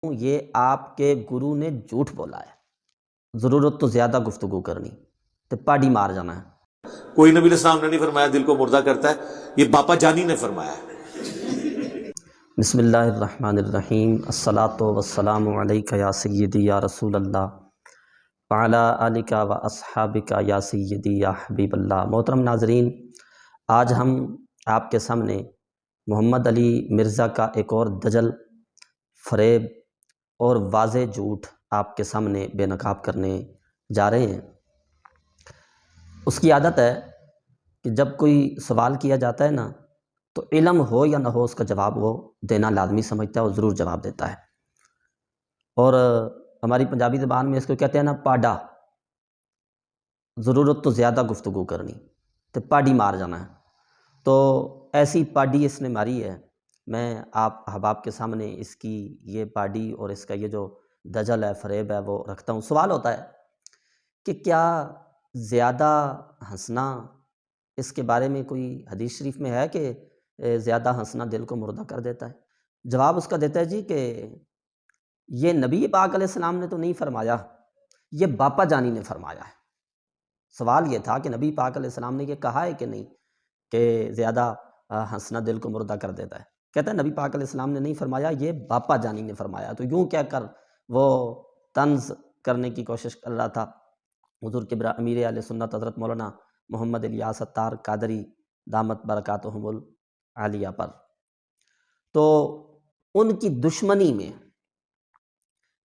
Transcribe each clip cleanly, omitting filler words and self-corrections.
یہ آپ کے گرو نے جھوٹ بولا ہے، ضرورت تو زیادہ گفتگو کرنی تو پاڑی مار جانا ہے۔ کوئی نبی علیہ السلام نے نہیں فرمایا دل کو مردہ کرتا ہے، یہ باپا جانی نے فرمایا ہے۔ بسم اللہ الرحمن الرحیم، الصلاۃ والسلام علیک یا سیدی یا رسول اللہ وعلی آلک و اصحابک یا سیدی یا حبیب اللہ۔ محترم ناظرین، آج ہم آپ کے سامنے محمد علی مرزا کا ایک اور دجل، فریب اور واضح جھوٹ آپ کے سامنے بے نقاب کرنے جا رہے ہیں۔ اس کی عادت ہے کہ جب کوئی سوال کیا جاتا ہے نا تو علم ہو یا نہ ہو اس کا جواب وہ دینا لازمی سمجھتا ہے اور ضرور جواب دیتا ہے۔ اور ہماری پنجابی زبان میں اس کو کہتے ہیں نا پاڈا، ضرورت تو زیادہ گفتگو کرنی تو پاڈی مار جانا ہے۔ تو ایسی پاڈی اس نے ماری ہے۔ میں آپ احباب کے سامنے اس کی یہ پاڈی اور اس کا یہ جو دجل ہے، فریب ہے، وہ رکھتا ہوں۔ سوال ہوتا ہے کہ کیا زیادہ ہنسنا، اس کے بارے میں کوئی حدیث شریف میں ہے کہ زیادہ ہنسنا دل کو مردہ کر دیتا ہے؟ جواب اس کا دیتا ہے جی کہ یہ نبی پاک علیہ السلام نے تو نہیں فرمایا، یہ باپا جانی نے فرمایا ہے۔ سوال یہ تھا کہ نبی پاک علیہ السلام نے یہ کہا ہے کہ نہیں کہ زیادہ ہنسنا دل کو مردہ کر دیتا ہے؟ کہتا ہے نبی پاک علیہ السلام نے نہیں فرمایا، یہ باپا جانی نے فرمایا۔ تو یوں کہہ کر وہ طنز کرنے کی کوشش کر رہا تھا حضور کبریٰ امیر اہل سنت حضرت مولانا محمد الیاس اتار قادری دامت برکاتہم العالیہ پر۔ تو ان کی دشمنی میں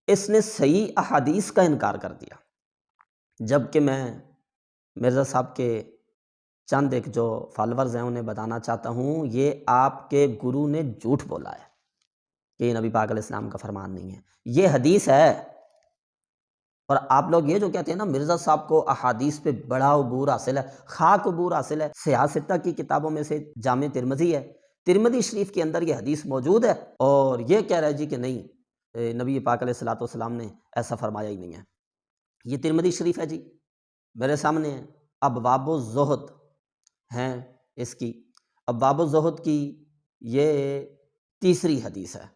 اس نے صحیح احادیث کا انکار کر دیا، جبکہ میں مرزا صاحب کے چند ایک جو فالورز ہیں انہیں بتانا چاہتا ہوں، یہ آپ کے گرو نے جھوٹ بولا ہے کہ یہ نبی پاک علیہ السلام کا فرمان نہیں ہے، یہ حدیث ہے۔ اور آپ لوگ یہ جو کہتے ہیں نا مرزا صاحب کو احادیث پہ بڑا عبور حاصل ہے، خاک عبور حاصل ہے، سیاہ ستہ کی کتابوں میں سے جامع ترمذی ہے، ترمذی شریف کے اندر یہ حدیث موجود ہے، اور یہ کہہ رہا ہے جی کہ نہیں نبی پاک علیہ الصلوۃ والسلام نے ایسا فرمایا ہی نہیں ہے۔ یہ ترمذی شریف ہے جی، میرے سامنے ہے، ابواب الزہد ہیں اس کی، ابواب الزہد کی یہ تیسری حدیث ہے،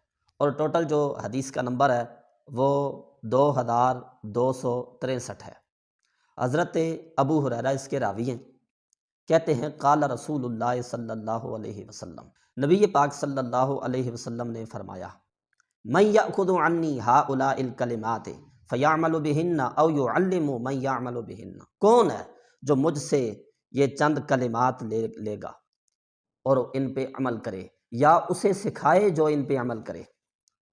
اور ٹوٹل جو حدیث کا نمبر ہے وہ 2263 ہے۔ حضرت ابو ہریرہ اس کے راوی ہیں، کہتے ہیں قال رسول اللہ صلی اللہ علیہ وسلم، نبی پاک صلی اللہ علیہ وسلم نے فرمایا من یأخذ عنی ہؤلاء الکلمات فیعمل بہن او یعلم من یعمل بہن، کون ہے جو مجھ سے یہ چند کلمات لے گا اور ان پہ عمل کرے، یا اسے سکھائے جو ان پہ عمل کرے؟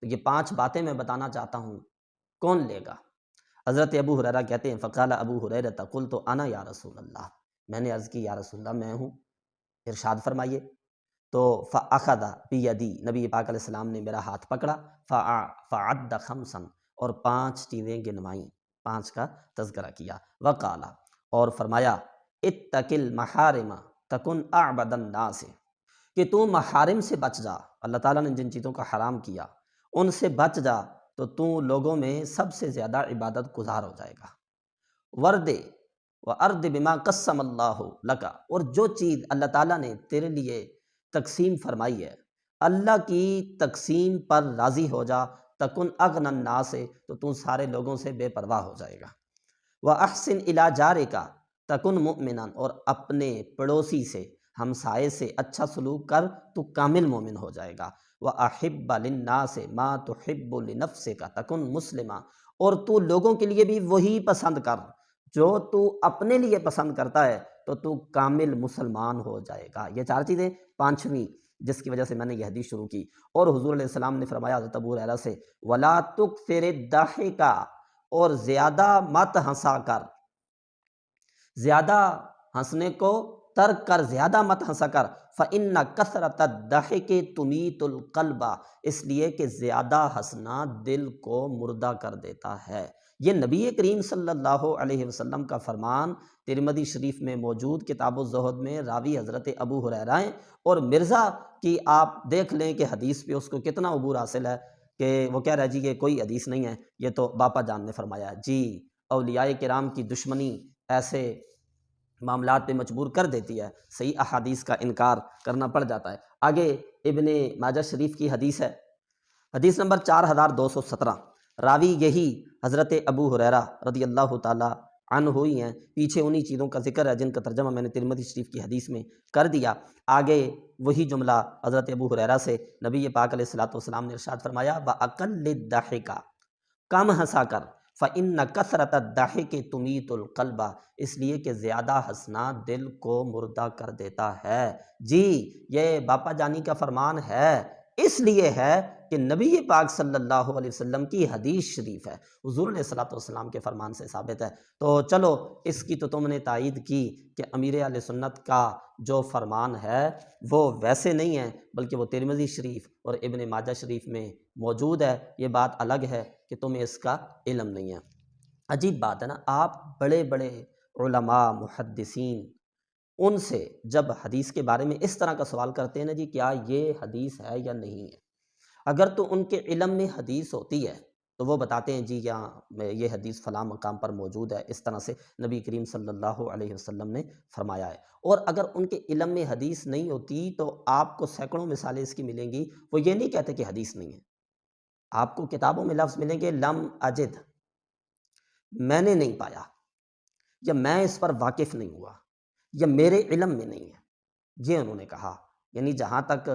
تو یہ 5 باتیں میں بتانا چاہتا ہوں، کون لے گا؟ حضرت ابو ہریرہ کہتے ہیں فقال ابو ہریرہ قلت انا یا رسول اللہ، میں نے عرض کی یا رسول اللہ میں ہوں، ارشاد فرمائیے۔ تو فاخذ بیدی، نبی پاک علیہ السلام نے میرا ہاتھ پکڑا، فعد خمسا، اور 5 چیزیں گنوائیں، 5 کا تذکرہ کیا، وقال، اور فرمایا اتق المحارم تکن اعبد الناس، کہ تو محارم سے بچ جا، اللہ تعالیٰ نے جن چیزوں کا حرام کیا ان سے بچ جا تو لوگوں میں سب سے زیادہ عبادت گزار ہو جائے گا۔ ورد وارد بما قسم اللہ لکا، اور جو چیز اللہ تعالیٰ نے تیرے لیے تقسیم فرمائی ہے، اللہ کی تقسیم پر راضی ہو جا، تکن اغنى الناس، تو سارے لوگوں سے بے پرواہ ہو جائے گا۔ واحسن الی جارک تکن مؤمنا، اور اپنے پڑوسی سے، ہمسائے سے اچھا سلوک کر تو کامل مومن ہو جائے گا۔ وَأَحِبَّ لِلنَّاسِ مَا تُحِبُّ لِنَفْسِكَ تَكُنْ مُسْلِمًا، اور تو لوگوں کے لیے بھی وہی پسند کر جو تو اپنے لیے پسند کرتا ہے، تو کامل مسلمان ہو جائے گا۔ یہ 4 چیزیں، 5ویں جس کی وجہ سے میں نے یہ حدیث شروع کی، اور حضور علیہ السلام نے فرمایا حضرت ابو ہریرہ سے وَلَا تُكْثِرِ الضَّحِكَ، اور زیادہ مت ہنسا کر، زیادہ ہنسنے کو ترک کر، زیادہ مت ہنسا کر، فَإِنَّ كَثْرَةَ الضَّحِكِ تُمِيتُ الْقَلْبَ، اس لیے کہ زیادہ ہنسنا دل کو مردہ کر دیتا ہے۔ یہ نبی کریم صلی اللہ علیہ وسلم کا فرمان ترمذی شریف میں موجود، کتاب الزہد میں، راوی حضرت ابو ہریرہ ہیں، اور مرزا کی آپ دیکھ لیں کہ حدیث پہ اس کو کتنا عبور حاصل ہے کہ وہ کہہ رہا ہے جی یہ کوئی حدیث نہیں ہے، یہ تو باپا جان نے فرمایا ہے۔ جی، اولیاء کرام کی دشمنی ایسے معاملات پہ مجبور کر دیتی ہے، صحیح احادیث کا انکار کرنا پڑ جاتا ہے۔ آگے ابن ماجہ شریف کی حدیث ہے، حدیث نمبر 4217، راوی یہی حضرت ابو ہریرہ رضی اللہ تعالیٰ عنہ ہوئی ہیں۔ پیچھے انہی چیزوں کا ذکر ہے جن کا ترجمہ میں نے ترمذی شریف کی حدیث میں کر دیا۔ آگے وہی جملہ حضرت ابو ہریرہ سے نبی پاک علیہ الصلوۃ والسلام نے ارشاد فرمایا، وَأَقَلِّ الضَّحِكَ، کم ہنسا کر، فَإِنَّ كَثْرَةَ الضَّحِكِ تُمِيتُ الْقَلْبَ، اس لیے کہ زیادہ ہنسنا دل کو مردہ کر دیتا ہے۔ جی یہ باپا جانی کا فرمان ہے، اس لیے ہے کہ نبی پاک صلی اللہ علیہ وسلم کی حدیث شریف ہے، حضور علیہ الصلوۃ والسلام کے فرمان سے ثابت ہے۔ تو چلو اس کی تو تم نے تائید کی کہ امیر اہل سنت کا جو فرمان ہے وہ ویسے نہیں ہے، بلکہ وہ ترمذی شریف اور ابن ماجہ شریف میں موجود ہے۔ یہ بات الگ ہے کہ تمہیں اس کا علم نہیں ہے۔ عجیب بات ہے نا، آپ بڑے بڑے علماء محدثین ان سے جب حدیث کے بارے میں اس طرح کا سوال کرتے ہیں نا، جی کیا یہ حدیث ہے یا نہیں ہے، اگر تو ان کے علم میں حدیث ہوتی ہے تو وہ بتاتے ہیں جی یہاں یہ حدیث فلاں مقام پر موجود ہے، اس طرح سے نبی کریم صلی اللہ علیہ وسلم نے فرمایا ہے۔ اور اگر ان کے علم میں حدیث نہیں ہوتی تو آپ کو سینکڑوں مثالیں اس کی ملیں گی، وہ یہ نہیں کہتے کہ حدیث نہیں ہے۔ آپ کو کتابوں میں لفظ ملیں گے لم اجد، میں نے نہیں پایا، یا میں اس پر واقف نہیں ہوا، یا میرے علم میں نہیں ہے، یہ انہوں نے کہا۔ یعنی جہاں تک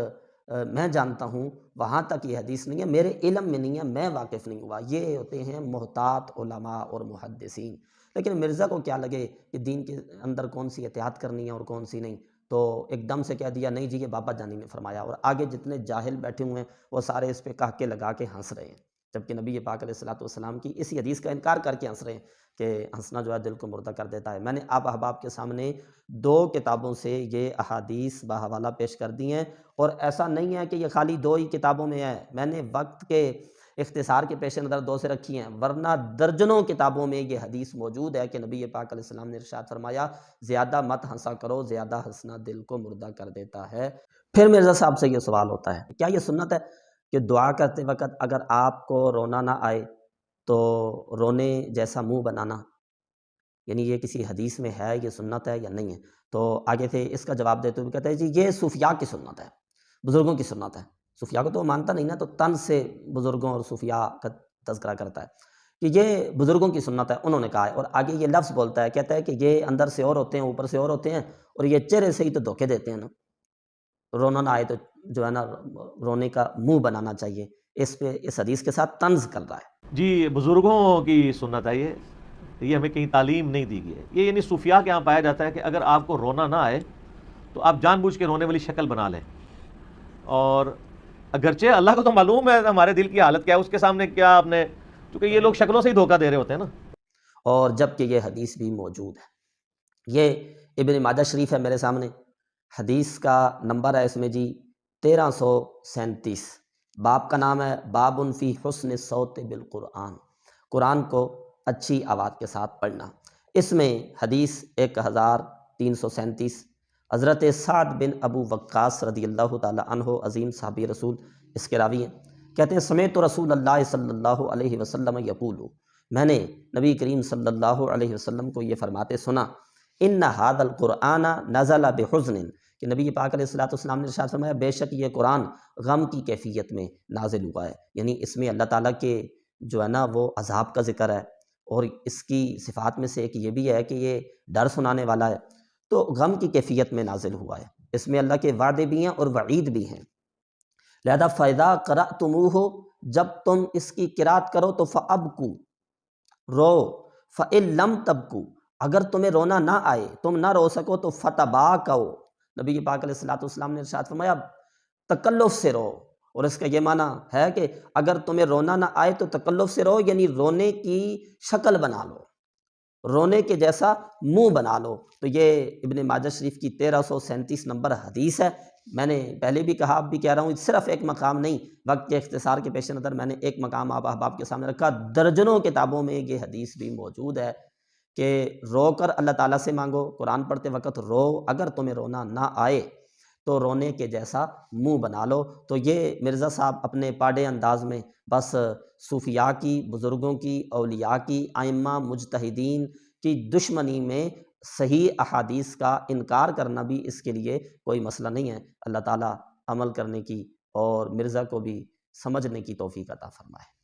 میں جانتا ہوں وہاں تک یہ حدیث نہیں ہے، میرے علم میں نہیں ہے، میں واقف نہیں ہوا۔ یہ ہوتے ہیں محتاط علماء اور محدثین۔ لیکن مرزا کو کیا لگے کہ دین کے اندر کون سی احتیاط کرنی ہے اور کون سی نہیں، تو ایک دم سے کہہ دیا نہیں جی یہ بابا جانی نے فرمایا، اور آگے جتنے جاہل بیٹھے ہوئے ہیں وہ سارے اس پہ کہہ کے لگا کے ہنس رہے ہیں، جبکہ نبی پاک علیہ الصلوۃ والسلام کی اسی حدیث کا انکار کر کے ہنس رہے ہیں کہ ہنسنا جو ہے دل کو مردہ کر دیتا ہے۔ میں نے آپ احباب کے سامنے 2 کتابوں سے یہ احادیث بحوالہ پیش کر دی ہیں، اور ایسا نہیں ہے کہ یہ خالی 2 ہی کتابوں میں ہے، میں نے وقت کے اختصار کے پیش نظر 2 سے رکھی ہیں، ورنہ درجنوں کتابوں میں یہ حدیث موجود ہے کہ نبی پاک علیہ السلام نے ارشاد فرمایا، زیادہ مت ہنسا کرو، زیادہ ہنسنا دل کو مردہ کر دیتا ہے۔ پھر مرزا صاحب سے یہ سوال ہوتا ہے، کیا یہ سنت ہے کہ دعا کرتے وقت اگر آپ کو رونا نہ آئے تو رونے جیسا منہ بنانا، یعنی یہ کسی حدیث میں ہے، یہ سنت ہے یا نہیں ہے؟ تو آگے سے اس کا جواب دیتے ہوئے کہتے ہیں جی یہ صوفیاء کی سنت ہے، بزرگوں کی سنت ہے۔ صوفیاء کو تو وہ مانتا نہیں نا، تو طنز سے بزرگوں اور صوفیاء کا تذکرہ کرتا ہے کہ یہ بزرگوں کی سنت ہے، انہوں نے کہا ہے۔ اور آگے یہ لفظ بولتا ہے، کہتا ہے کہ یہ اندر سے اور ہوتے ہیں، اوپر سے اور ہوتے ہیں، اور یہ چہرے سے ہی تو دھوکے دیتے ہیں نا، رونا نہ آئے تو جو ہے نا رونے کا منہ بنانا چاہیے۔ اس پہ اس حدیث کے ساتھ طنز کر رہا ہے۔ جی بزرگوں کی سنت ہے یہ ہمیں کہیں تعلیم نہیں دی گئی ہے۔ یہ یعنی صوفیاء کے یہاں پایا جاتا ہے کہ اگر آپ کو رونا نہ آئے تو آپ جان بوجھ کے رونے والی شکل بنا لیں، اور اگرچہ اللہ کو تو معلوم ہے ہمارے دل کی حالت کیا ہے، اس کے سامنے کیا آپ نے، کیونکہ یہ لوگ شکلوں سے ہی دھوکہ دے رہے ہوتے ہیں نا۔ اور جب کہ یہ حدیث بھی موجود ہے، یہ ابن ماجہ شریف ہے میرے سامنے، حدیث کا نمبر ہے اس میں جی 1337، باب کا نام ہے باب فی حسن الصوت بالقرآن، قرآن کو اچھی آواز کے ساتھ پڑھنا۔ اس میں حدیث 1337 حضرت سعد بن ابو وقاص رضی اللہ تعالی عنہ عظیم صحابی رسول اس کے راوی ہیں، کہتے ہیں سمعت رسول اللہ صلی اللہ علیہ وسلم یقول، میں نے نبی کریم صلی اللہ علیہ وسلم کو یہ فرماتے سنا، ان ھذا القرآن نزل بحزن، کہ نبی پاک علیہ الصلوۃ والسلام نے ارشاد فرمایا بے شک یہ قرآن غم کی کیفیت میں نازل ہوا ہے، یعنی اس میں اللہ تعالیٰ کے جو ہے نا وہ عذاب کا ذکر ہے، اور اس کی صفات میں سے ایک یہ بھی ہے کہ یہ ڈر سنانے والا ہے، تو غم کی کیفیت میں نازل ہوا ہے، اس میں اللہ کے وعدے بھی ہیں اور وعید بھی ہیں۔ لہذا فَإِذَا قَرَأْتُمُوهُ، جب تم اس کی قرات کرو تو فَأَبْكُوا، رو، فَإِن لَمْ تَبْكُوا، اگر تمہیں رونا نہ آئے، تم نہ رو سکو تو فَتَبَاكَوْا، نبی پاک علیہ الصلوۃ والسلام نے ارشاد فرمایا تکلف سے رو، اور اس کا یہ معنی ہے کہ اگر تمہیں رونا نہ آئے تو تکلف سے رو، یعنی رونے کی شکل بنا لو، رونے کے جیسا منہ بنا لو۔ تو یہ ابن ماجہ شریف کی 1337 نمبر حدیث ہے۔ میں نے پہلے بھی کہا، اب بھی کہہ رہا ہوں، صرف ایک مقام نہیں، وقت کے اختصار کے پیش نظر میں نے ایک مقام آپ احباب کے سامنے رکھا، درجنوں کتابوں میں یہ حدیث بھی موجود ہے کہ رو کر اللہ تعالیٰ سے مانگو، قرآن پڑھتے وقت رو، اگر تمہیں رونا نہ آئے تو رونے کے جیسا منہ بنا لو۔ تو یہ مرزا صاحب اپنے پاڑے انداز میں بس صوفیاء کی، بزرگوں کی، اولیاء کی، ائمہ مجتہدین کی دشمنی میں صحیح احادیث کا انکار کرنا بھی اس کے لیے کوئی مسئلہ نہیں ہے۔ اللہ تعالیٰ عمل کرنے کی اور مرزا کو بھی سمجھنے کی توفیق عطا فرمائے۔